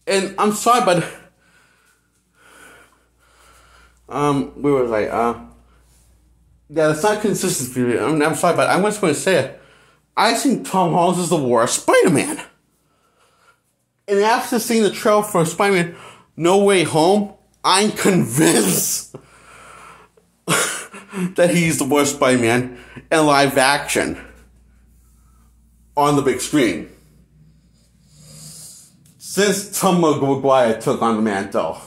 And I'm sorry, but where was I? Yeah, it's not consistent for you. I'm sorry, but I'm just going to say it. I think Tom Holland is the worst Spider-Man. And after seeing the trailer for Spider-Man No Way Home, I'm convinced that he's the worst Spider-Man in live action on the big screen since Tom Maguire took on the mantle.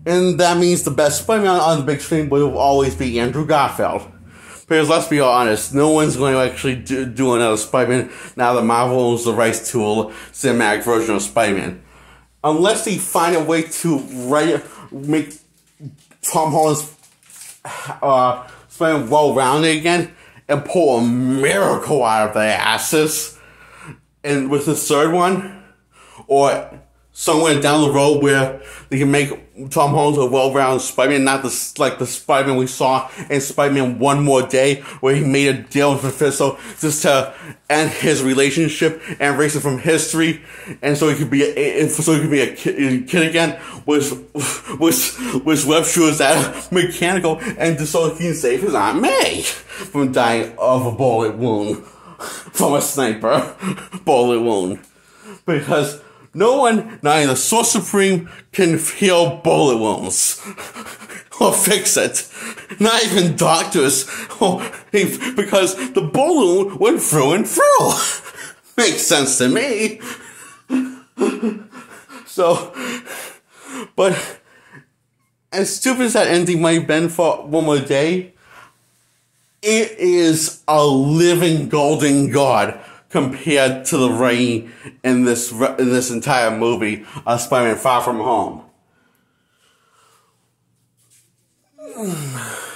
And that means the best Spider-Man on the big screen will always be Andrew Garfield. Because let's be honest, no one's going to actually do another Spider-Man now that Marvel owns the rights to a cinematic version of Spider-Man. Unless they find a way to make Tom Holland's Spider-Man well-rounded again and pull a miracle out of their asses. And with the third one, or somewhere down the road where they can make Tom Holland a well-rounded Spider-Man, not the Spider-Man we saw in Spider-Man One More Day, where he made a deal with Mephisto just to end his relationship and erase it from history, and so he could be a kid again, which web shooters that mechanical, and just so he can save his Aunt May from dying of a bullet wound from a sniper bullet wound, because no one, not even the Sorcerer Supreme, can heal bullet wounds or fix it. Not even doctors, because the bullet wound went through and through. Makes sense to me. So, but as stupid as that ending might have been for One More Day, it is a living golden god compared to the writing in this entire movie of Spider-Man Far From Home.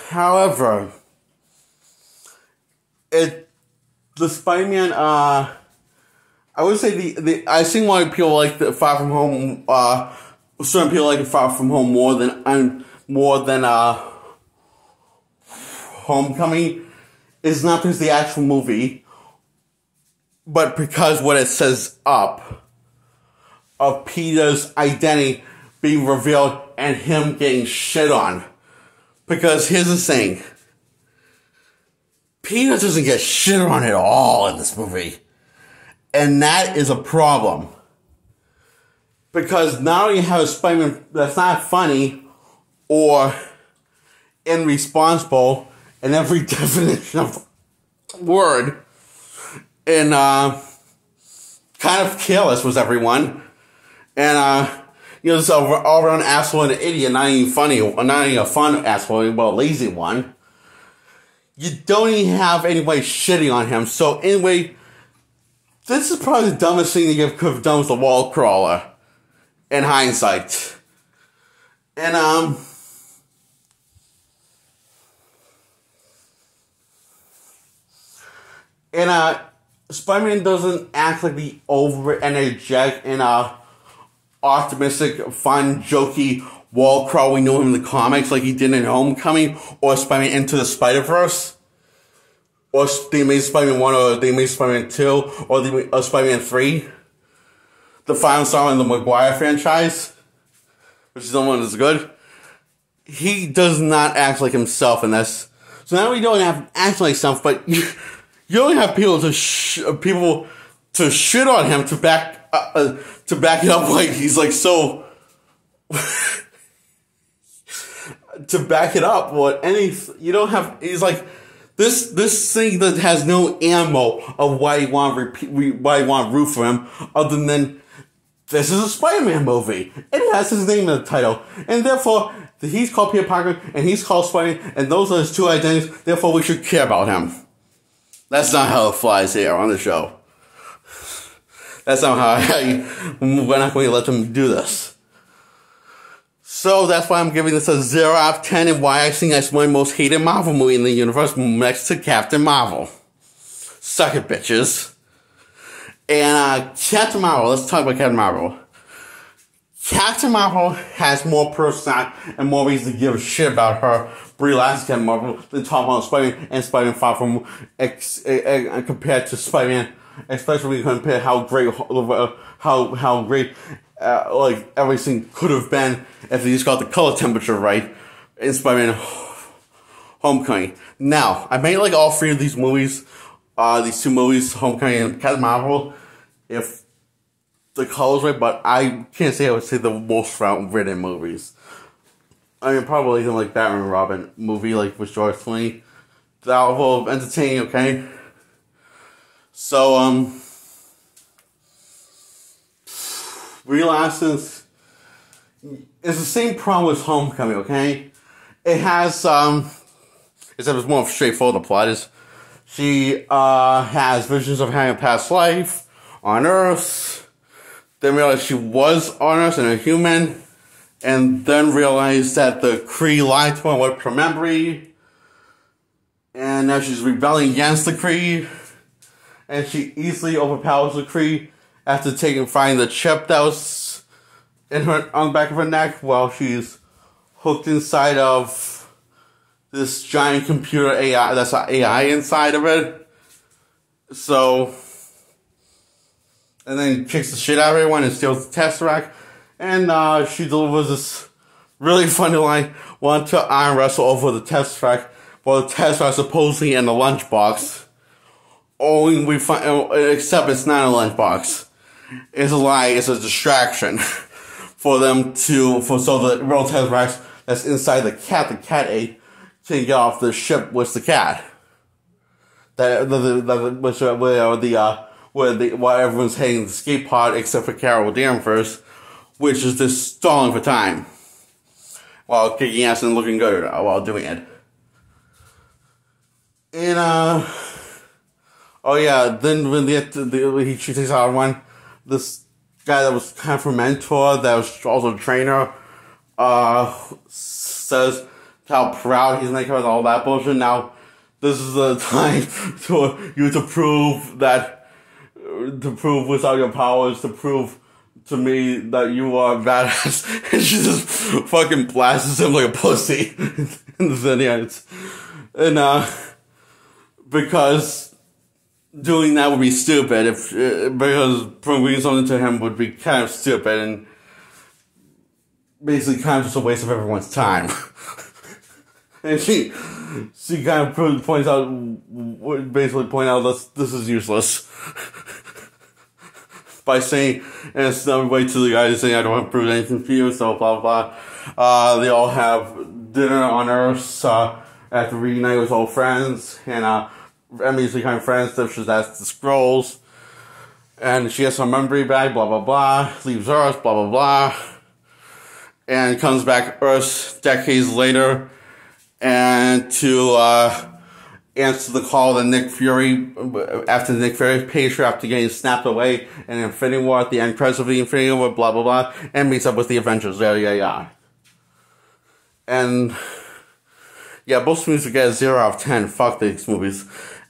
However, the Spider-Man, I would say I think why people like the Far From Home, certain people like Far From Home more than Homecoming is not because the actual movie, but because what it says up of Peter's identity being revealed and him getting shit on. Because here's the thing. Peter doesn't get shit on at all in this movie. And that is a problem. Because not only have a Spider-Man that's not funny or irresponsible in every definition of word, and kind of careless was everyone, and this all-around asshole and an idiot, not even funny, not even a fun asshole, but a lazy one. You don't even have anybody shitting on him. So anyway, this is probably the dumbest thing you could have done with the wall crawler, in hindsight. And Spider-Man doesn't act like the over-energetic and optimistic, fun, jokey wall crawl we know him in the comics like he did in Homecoming or Spider-Man Into the Spider-Verse. Or they made Spider-Man 1 or they made Spider-Man 2 or they made Spider-Man 3. The final song in the Maguire franchise, which is the one that's good. He does not act like himself in this. So now we don't have to act like himself, but you don't have people to shit on him to back it up like he's like so to back it up. You don't have. He's like this thing that has no ammo of why you want to root for him, other than this is a Spider-Man movie. It has his name in the title, and therefore he's called Peter Parker and he's called Spider-Man, and those are his two identities. Therefore, we should care about him. That's not how it flies here on the show. That's not how we're not going to let them do this. So that's why I'm giving this a 0 out of 10, and why I think that's my most hated Marvel movie in the universe, next to Captain Marvel. Suck it, bitches. And Captain Marvel, let's talk about Captain Marvel. Captain Marvel has more personality and more reason to give a shit about her, Brie Larson Captain Marvel, than Tom Holland Spider-Man and Spider-Man Far From compared to Spider-Man, especially when you compare how great like everything could have been if they just got the color temperature right in Spider-Man Homecoming. Now, I may like all three of these movies, these two movies, Homecoming and Captain Marvel, if the color's right, but I can't say I would say the most written movies. I mean, probably even like Batman and Robin movie, like with George Clooney. That will entertaining, okay? So, Real Assassin's it's the same problem as Homecoming, okay? It has, except it's more straightforward, the plot is, she, has visions of having a past life on Earth, then realized she was on Earth and a human, and then realized that the Kree lied to her and wiped her memory, and now she's rebelling against the Kree, and she easily overpowers the Kree after finding the chip that was on the back of her neck while she's hooked inside of this giant computer AI, that's an AI inside of it. So, and then kicks the shit out of everyone and steals the Tesseract. And she delivers this really funny line, want to arm wrestle over the Tesseract, while the Tesseract supposedly in the lunchbox. Only we find, except it's not a lunchbox. It's a lie, it's a distraction for them so the real Tesseract that's inside the cat ate, can get off the ship with the cat. While everyone's heading the escape pod except for Carol Danvers, which is just stalling for time while kicking ass and looking good while doing it. And oh yeah, then when she takes out one, this guy that was kind of her mentor, that was also a trainer, says how proud he's making her and all that bullshit. Now, this is the time for you to prove without your powers, to prove to me that you are badass. And she just fucking blasts him like a pussy in the video. And, because doing that would be stupid, because proving something to him would be kind of stupid and basically kind of just a waste of everyone's time. And she kind of points out that this is useless. By saying, and it's no way to the guy saying, I don't want to prove anything to you, so blah, blah, blah. They all have dinner on Earth, after reunite with old friends, and, Emmy's becoming friends, so she's asked the Skrulls, and she has some memory back, blah, blah, blah, leaves Earth, blah, blah, blah, and comes back Earth decades later, and to, answer the call of Nick Fury, after Nick Fury pays her after getting snapped away in Infinity War, at the end credits of the Infinity War, blah, blah, blah, and meets up with the Avengers, yeah. And, yeah, both movies will get a 0 out of 10, fuck these movies.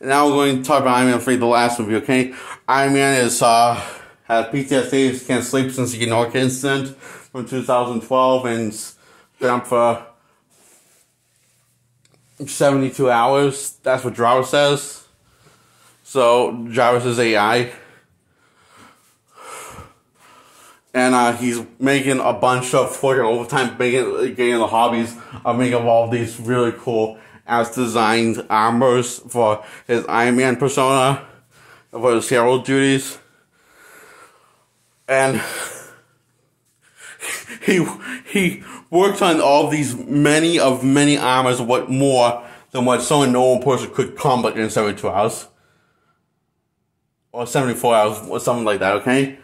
Now we're going to talk about Iron Man 3, the last movie, okay? Iron Man has PTSD, can't sleep since the Newark incident from 2012, and it's been up for 72 hours. That's what Jarvis says. So, Jarvis is AI. And he's making a bunch of fucking overtime, getting the hobbies of making all these really cool as-designed armors for his Iron Man persona, for his hero duties. And he worked on all these many armors, what more than what some normal person could complete in 72 hours. Or 74 hours, or something like that, okay?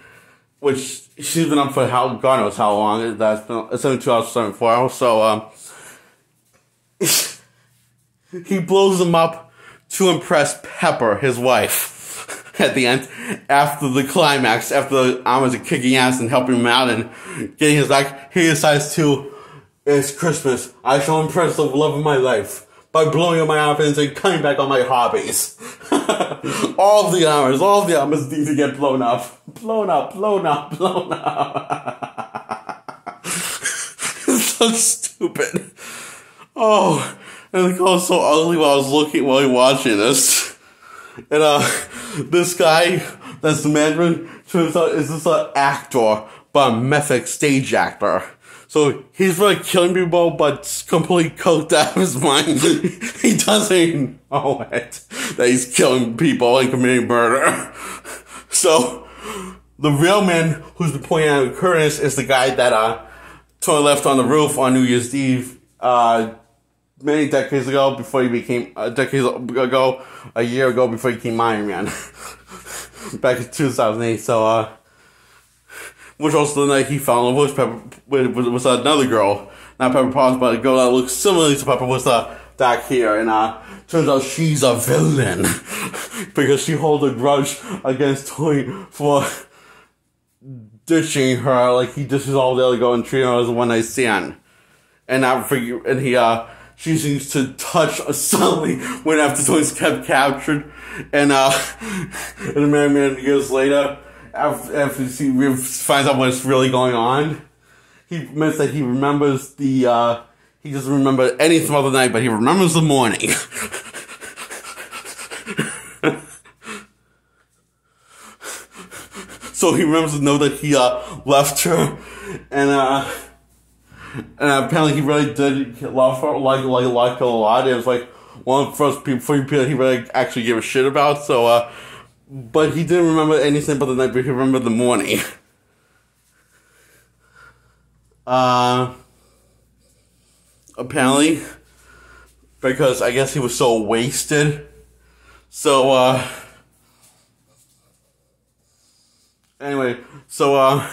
Which, she's been up for God knows how long. That's been 72 hours, 74 hours, so, he blows them up to impress Pepper, his wife, at the end, after the climax, after the armors are kicking ass and helping him out and getting his back. He decides to, it's Christmas, I shall impress the love of my life by blowing up my outfits and cutting back on my hobbies. all the armors need to get blown up. It's so stupid. Oh, and it got so ugly while watching this. And, this guy, that's the Mandarin, turns out is just an actor but a method stage actor. So he's really killing people, but completely coked out of his mind. He doesn't even know it, that he's killing people and committing murder. So the real man who's been pointing out Curtis is the guy that Tony left on the roof on New Year's Eve many decades ago, before he became a year ago before he became Iron Man. Back in 2008. So which also the night he fell in love with another girl, not Pepper Potts, but a girl that looks similarly to Pepper, with dark hair, and turns out she's a villain because she holds a grudge against Tony for ditching her, like he dishes all the other girl and treating her as a one night stand, she seems to touch suddenly when after Tony's kept captured, and many years later, after he finds out what's really going on, he admits that he remembers he doesn't remember anything about the night, but he remembers the morning. So he remembers the note that he left her, and apparently he really did love her, like her a lot. It was like one of the first people he really actually gave a shit about. So, but he didn't remember anything about the night, but he remembered the morning. Apparently, because I guess he was so wasted. So, anyway, so,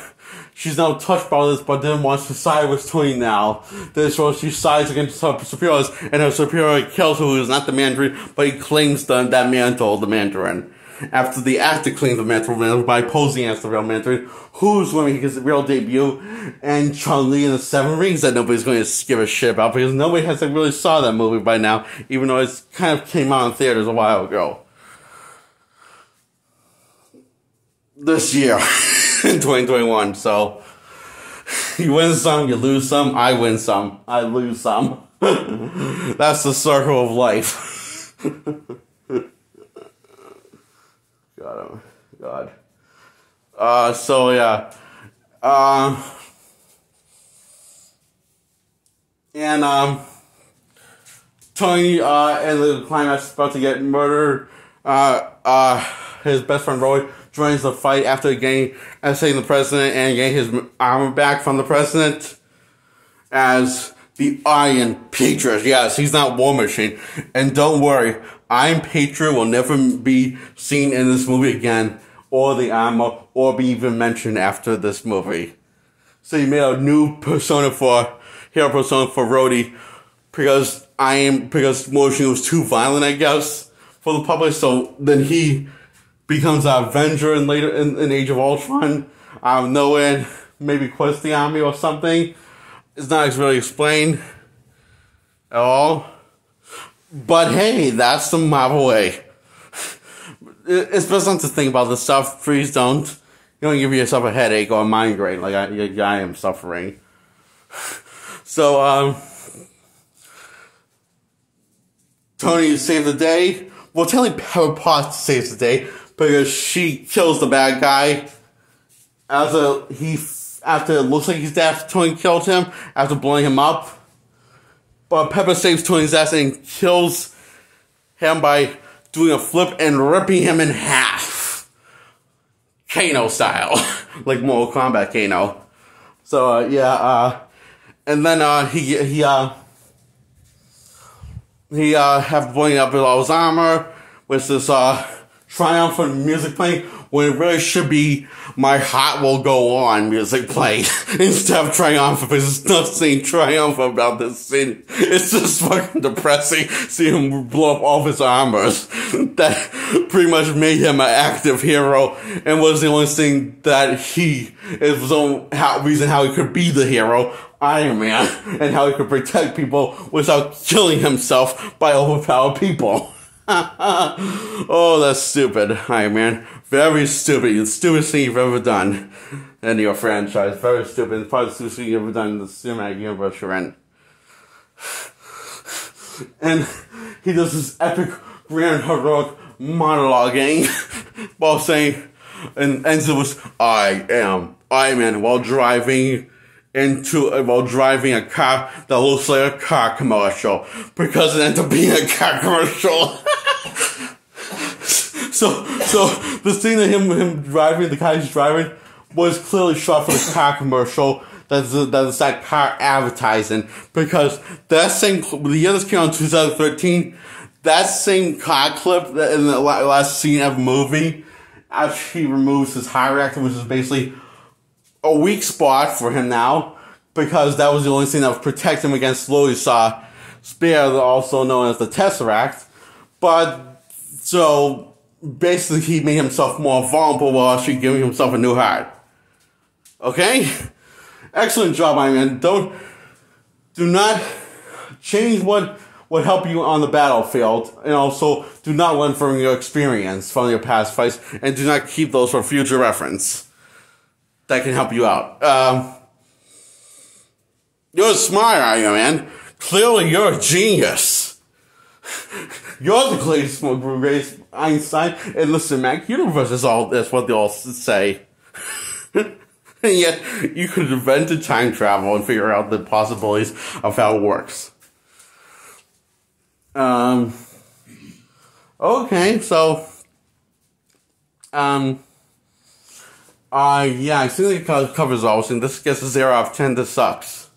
she's now touched by this, but then wants to side with Tony now. So she sides against her superiors, and her superior kills her, who is not the Mandarin, but he claims that mantle, the Mandarin. After the actor claims the mantle by posing as the real Mandarin, who's when he gets the real debut, and Chun-Li in the Seven Rings that nobody's going to give a shit about, because nobody has really saw that movie by now, even though it kind of came out in theaters a while ago. This year. In 2021, so you win some, you lose some, I win some, I lose some. That's the circle of life. God. So yeah. And Tony and the climax is about to get murdered. His best friend Roy joins the fight after saving the president and getting his armor back from the president as the Iron Patriot. Yes, he's not War Machine. And don't worry, Iron Patriot will never be seen in this movie again, or the armor, or be even mentioned after this movie. So he made a new hero persona for Rhodey, because War Machine was too violent, I guess, for the public. So then he becomes an Avenger in Age of Ultron, out of nowhere, maybe quits the army or something. It's not really explained at all. But hey, that's the Marvel way. It's best not to think about this stuff. Please don't. You don't give yourself a headache or a migraine like I am suffering. So, Tony saves the day. Well, technically Pepper Potts saves the day, because she kills the bad guy after it looks like he's dead. Tony killed him after blowing him up. But Pepper saves Tony's ass and kills him by doing a flip and ripping him in half. Kano style. Like Mortal Kombat Kano. So, and then, he have blowing up all his armor with this, triumphant music playing, when it really should be My Heart Will Go On music playing instead of triumphant, because there's nothing triumphant about this scene. It's just fucking depressing seeing him blow up all of his armors. That pretty much made him an active hero, and was the only thing that it was the only reason how he could be the hero, Iron Man, and how he could protect people without killing himself by overpowered people. Oh, that's stupid, Iron Man. Very stupid. The stupidest thing you've ever done in your franchise. Very stupid. It's probably the stupidest thing you've ever done in the cinematic universe you're in. And he does this epic, grand, heroic monologuing while saying, and ends it with I am Iron Man while driving a car that looks like a car commercial because it ends up being a car commercial. so the scene of him driving the car he's driving was clearly shot for the car commercial. That's that car advertising, because that same the year this came out in 2013, that same car clip in the last scene of the movie, after he removes his high reactor, which is basically a weak spot for him now, because that was the only thing that would protect him against Loisa Spear, also known as the Tesseract. But so basically, he made himself more vulnerable while actually giving himself a new heart. Okay. Excellent job, Iron Man. Do not change what would help you on the battlefield, and also do not learn from your experience from your past fights, and do not keep those for future reference. That can help you out. You're smart, Iron Man. Clearly, you're a genius. You're the greatest Einstein. And listen, Mac, universe is all this. What they all say. And yet, you could invent time travel and figure out the possibilities of how it works. Okay, so, yeah, I think it covers all, and this gets a 0 out of 10. This sucks.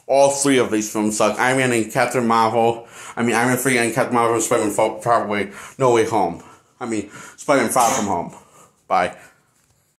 All three of these films suck. Iron Man and Captain Marvel. Iron Man 3 and Captain Marvel and Spider-Man Far Away, No Way Home. Spider-Man Far From Home. Bye.